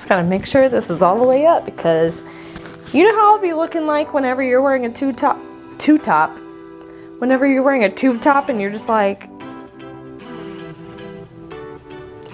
Just gotta make sure this is all the way up, because you know how I'll be looking like whenever you're wearing a tube top. Whenever you're wearing a tube top and you're just like,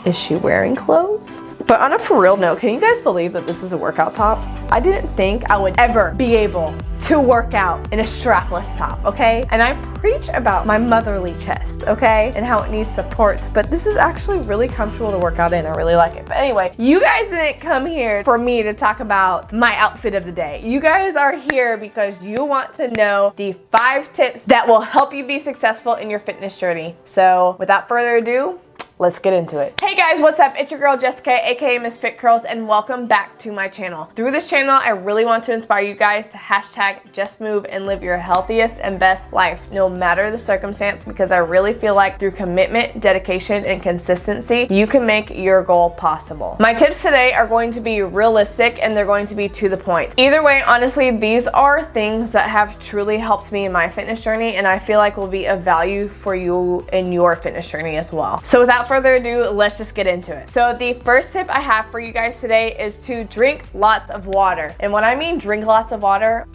is she wearing clothes? But on a for real note, can you guys believe that this is a workout top? I didn't think I would ever be able to work out in a strapless top, okay? And I preach about my motherly chest, okay? And how it needs support, but this is actually really comfortable to work out in. I really like it. But anyway, you guys didn't come here for me to talk about my outfit of the day. You guys are here because you want to know the 5 tips that will help you be successful in your fitness journey. So without further ado, let's get into it. Hey guys, what's up? It's your girl Jessica, aka Miss Fit Curls, and welcome back to my channel. Through this channel, I really want to inspire you guys to hashtag just move and live your healthiest and best life, no matter the circumstance, because I really feel like through commitment, dedication, and consistency, you can make your goal possible. My tips today are going to be realistic and they're going to be to the point. Either way, honestly, these are things that have truly helped me in my fitness journey, and I feel like will be of value for you in your fitness journey as well. So without further ado, let's just get into it. So the first tip I have for you guys today is to drink lots of water. And when I mean drink lots of water,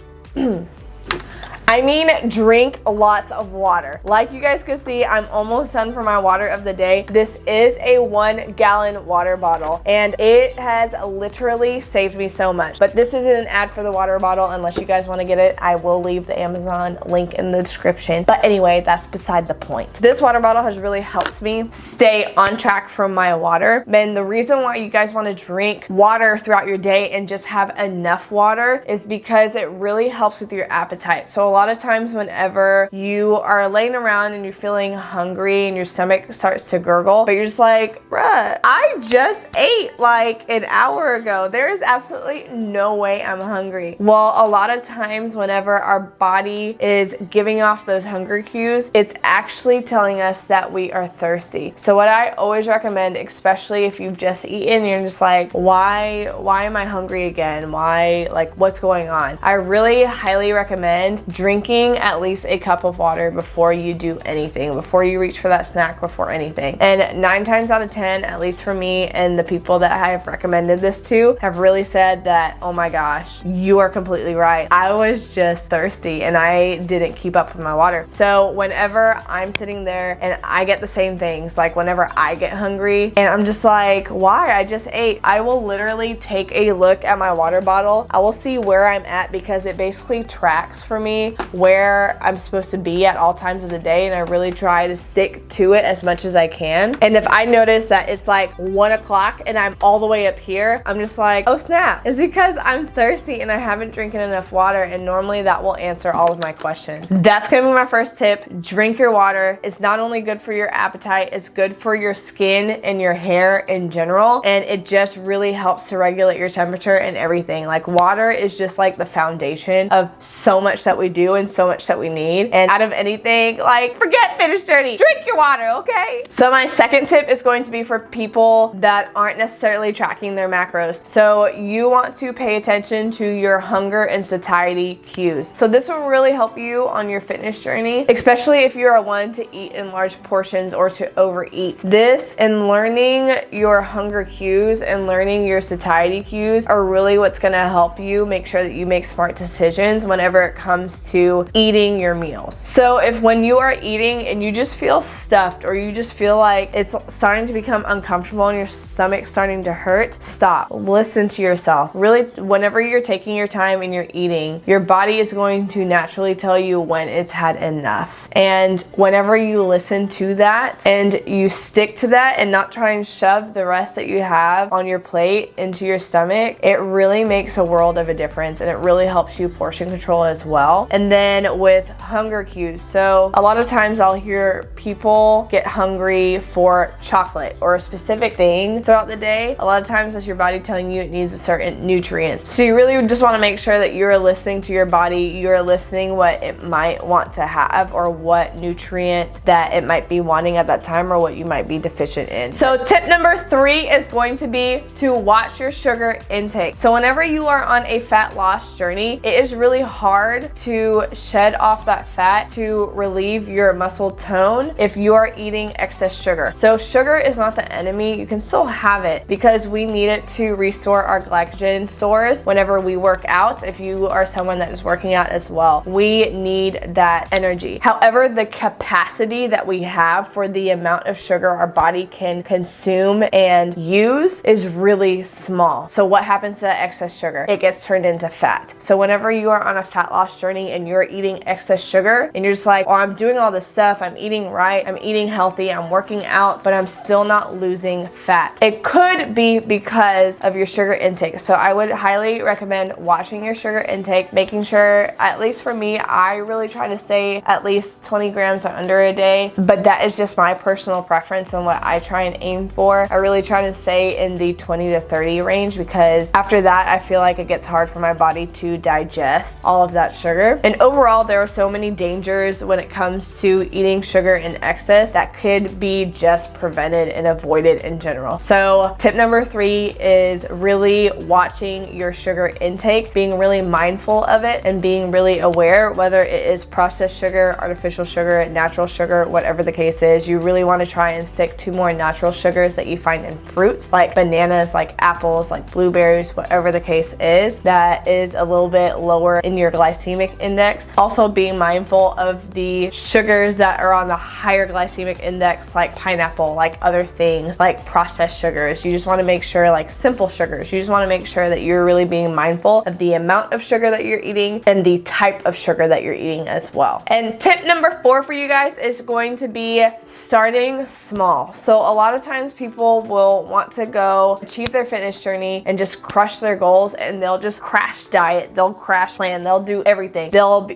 I mean drink lots of water. Like you guys can see, I'm almost done for my water of the day. This is a 1-gallon water bottle and it has literally saved me so much. But this isn't an ad for the water bottle. Unless you guys want to get it, I will leave the Amazon link in the description. But anyway, that's beside the point. This water bottle has really helped me stay on track for my water. And the reason why you guys want to drink water throughout your day and just have enough water is because it really helps with your appetite. So a lot of times whenever you are laying around and you're feeling hungry and your stomach starts to gurgle, but you're just like, bruh, I just ate like an hour ago. There is absolutely no way I'm hungry. Well, a lot of times whenever our body is giving off those hunger cues, it's actually telling us that we are thirsty. So what I always recommend, especially if you've just eaten, you're just like, why am I hungry again? Why, like, what's going on? I really highly recommend drinking at least a cup of water before you do anything, before you reach for that snack, before anything. And 9 times out of 10, at least for me and the people that I have recommended this to, have really said that, oh my gosh, you are completely right. I was just thirsty and I didn't keep up with my water. So whenever I'm sitting there and I get the same things, like whenever I get hungry and I'm just like, why? I just ate. I will literally take a look at my water bottle. I will see where I'm at because it basically tracks for me where I'm supposed to be at all times of the day, and I really try to stick to it as much as I can. And if I notice that it's like 1 o'clock and I'm all the way up here, I'm just like, oh snap, it's because I'm thirsty and I haven't drinking enough water, and normally that will answer all of my questions. That's gonna be my first tip. Drink your water. It's not only good for your appetite, it's good for your skin and your hair in general, and it just really helps to regulate your temperature and everything. Like, water is just like the foundation of so much that we do and so much that we need. And out of anything, like, forget fitness journey, drink your water, okay? So my second tip is going to be for people that aren't necessarily tracking their macros. So you want to pay attention to your hunger and satiety cues. So this will really help you on your fitness journey, especially if you're one to eat in large portions or to overeat. This and learning your hunger cues and learning your satiety cues are really what's gonna help you make sure that you make smart decisions whenever it comes to eating your meals. So if when you are eating and you just feel stuffed or you just feel like it's starting to become uncomfortable and your stomach's starting to hurt, stop. Listen to yourself. Really, whenever you're taking your time and you're eating, your body is going to naturally tell you when it's had enough. And whenever you listen to that and you stick to that and not try and shove the rest that you have on your plate into your stomach, it really makes a world of a difference, and it really helps you portion control as well. And then with hunger cues, so a lot of times I'll hear people get hungry for chocolate or a specific thing throughout the day. A lot of times that's your body telling you it needs a certain nutrients. So you really just want to make sure that you're listening to your body, you're listening what it might want to have or what nutrients that it might be wanting at that time or what you might be deficient in. So tip number 3 is going to be to watch your sugar intake. So whenever you are on a fat loss journey, it is really hard to to shed off that fat to relieve your muscle tone if you are eating excess sugar. So sugar is not the enemy. You can still have it because we need it to restore our glycogen stores whenever we work out. If you are someone that is working out as well, we need that energy. However, the capacity that we have for the amount of sugar our body can consume and use is really small. So what happens to that excess sugar? It gets turned into fat. So whenever you are on a fat loss journey and you're eating excess sugar and you're just like, oh, I'm doing all this stuff, I'm eating right, I'm eating healthy, I'm working out, but I'm still not losing fat. It could be because of your sugar intake. So I would highly recommend watching your sugar intake, making sure, at least for me, I really try to stay at least 20 grams or under a day, but that is just my personal preference and what I try and aim for. I really try to stay in the 20 to 30 range because after that, I feel like it gets hard for my body to digest all of that sugar. And overall, there are so many dangers when it comes to eating sugar in excess that could be just prevented and avoided in general. So tip number 3 is really watching your sugar intake, being really mindful of it and being really aware, whether it is processed sugar, artificial sugar, natural sugar, whatever the case is. You really want to try and stick to more natural sugars that you find in fruits like bananas, like apples, like blueberries, whatever the case is, that is a little bit lower in your glycemic index. Also being mindful of the sugars that are on the higher glycemic index, like pineapple, like other things, like processed sugars. You just want to make sure, like simple sugars, you just want to make sure that you're really being mindful of the amount of sugar that you're eating and the type of sugar that you're eating as well. And tip number 4 for you guys is going to be starting small. So a lot of times people will want to go achieve their fitness journey and just crush their goals, and they'll just crash diet, they'll crash plan, they'll do everything. They'll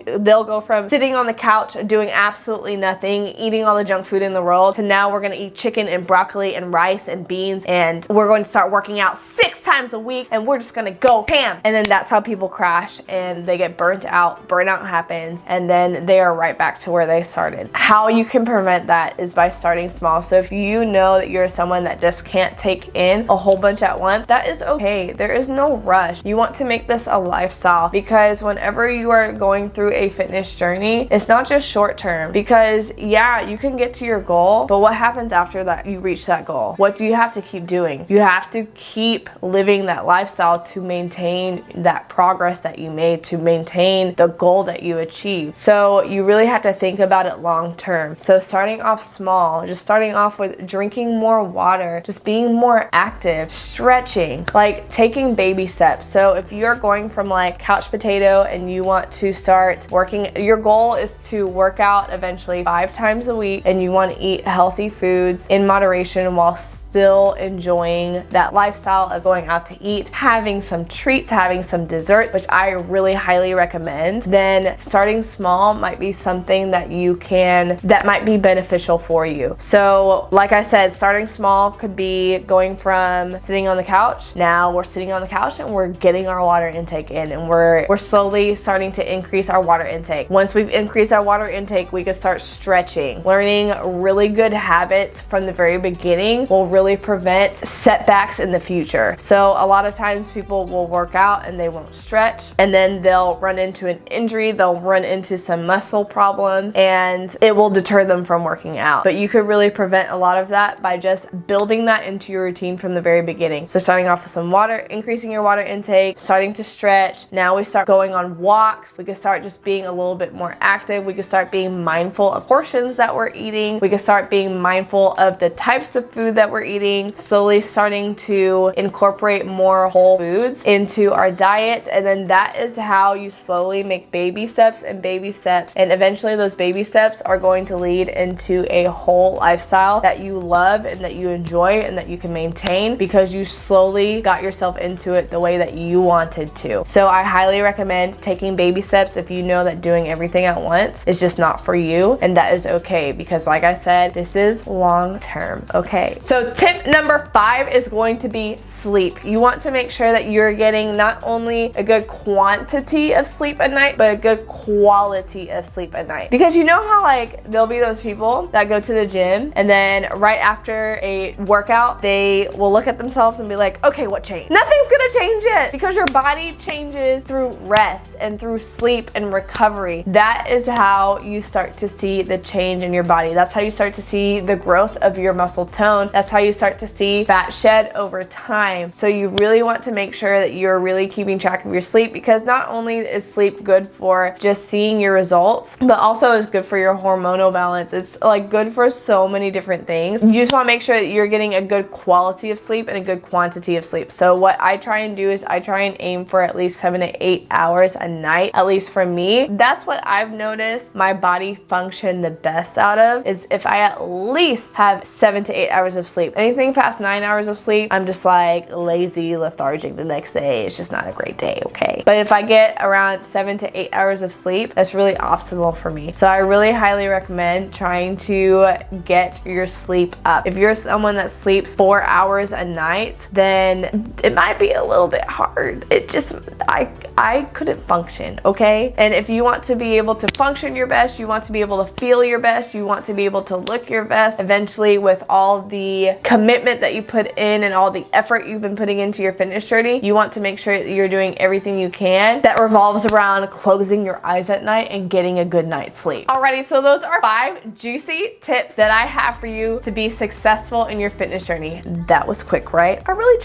go from sitting on the couch doing absolutely nothing, eating all the junk food in the world, to now we're gonna eat chicken and broccoli and rice and beans, and we're going to start working out 6 times a week, and we're just gonna go ham. And then that's how people crash and they get burnt out. Burnout happens, and then they are right back to where they started. How you can prevent that is by starting small. So if you know that you're someone that just can't take in a whole bunch at once, that is okay. There is no rush. You want to make this a lifestyle, because whenever you are going through a fitness journey, it's not just short term, because yeah, you can get to your goal, but what happens after that you reach that goal? What do you have to keep doing? You have to keep living that lifestyle to maintain that progress that you made, to maintain the goal that you achieved. So you really have to think about it long term. So starting off small, just starting off with drinking more water, just being more active, stretching, like taking baby steps. So if you're going from like couch potato and you want to start working, your goal is to work out eventually 5 times a week, and you want to eat healthy foods in moderation while still enjoying that lifestyle of going out to eat, having some treats, having some desserts, which I really highly recommend, then starting small might be something that that might be beneficial for you. So like I said, starting small could be going from sitting on the couch. Now we're sitting on the couch and we're getting our water intake in, and we're slowly starting to increase our water intake. Once we've increased our water intake, we can start stretching. Learning really good habits from the very beginning will really prevent setbacks in the future. So a lot of times people will work out and they won't stretch, and then they'll run into an injury, they'll run into some muscle problems, and it will deter them from working out. But you could really prevent a lot of that by just building that into your routine from the very beginning. So starting off with some water, increasing your water intake, starting to stretch. Now we start going on walks. We can start just being a little bit more active. We can start being mindful of portions that we're eating. We can start being mindful of the types of food that we're eating, slowly starting to incorporate more whole foods into our diet. And then that is how you slowly make baby steps and baby steps. And eventually those baby steps are going to lead into a whole lifestyle that you love and that you enjoy and that you can maintain, because you slowly got yourself into it the way that you wanted to. So I highly recommend taking baby steps if you know that doing everything at once is just not for you, and that is okay, because like I said, this is long term, okay? So tip number 5 is going to be sleep. You want to make sure that you're getting not only a good quantity of sleep at night, but a good quality of sleep at night. Because you know how like there'll be those people that go to the gym and then right after a workout, they will look at themselves and be like, okay, what changed? Nothing's gonna change it, because your body changes through rest and through sleep sleep and recovery, that is how you start to see the change in your body. That's how you start to see the growth of your muscle tone. That's how you start to see fat shed over time. So you really want to make sure that you're really keeping track of your sleep, because not only is sleep good for just seeing your results, but also is good for your hormonal balance. It's like good for so many different things. You just want to make sure that you're getting a good quality of sleep and a good quantity of sleep. So what I try and do is I try and aim for at least 7 to 8 hours a night, at least for me. That's what I've noticed my body function the best out of, is if I at least have 7 to 8 hours of sleep. Anything past 9 hours of sleep, I'm just like lazy, lethargic the next day. It's just not a great day, okay? But if I get around 7 to 8 hours of sleep, that's really optimal for me. So I really highly recommend trying to get your sleep up. If you're someone that sleeps 4 hours a night, then it might be a little bit hard. It just, I couldn't function, okay? And if you want to be able to function your best, you want to be able to feel your best, you want to be able to look your best, eventually with all the commitment that you put in and all the effort you've been putting into your fitness journey, you want to make sure that you're doing everything you can that revolves around closing your eyes at night and getting a good night's sleep. Alrighty, so those are 5 juicy tips that I have for you to be successful in your fitness journey. That was quick, right? I really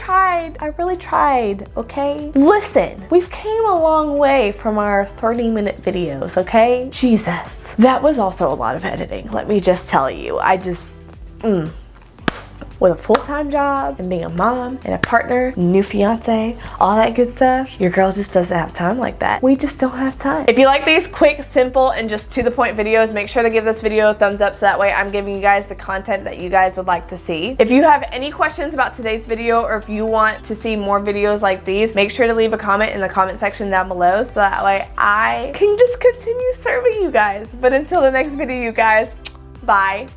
tried, okay? Listen, we've came a long way from our 30-minute videos, okay? Jesus. That was also a lot of editing, let me just tell you. With a full-time job and being a mom and a partner, new fiance, all that good stuff, your girl just doesn't have time like that. We just don't have time. If you like these quick, simple, and just to the point videos, make sure to give this video a thumbs up so that way I'm giving you guys the content that you guys would like to see. If you have any questions about today's video, or if you want to see more videos like these, make sure to leave a comment in the comment section down below so that way I can just continue serving you guys. But until the next video, you guys, bye.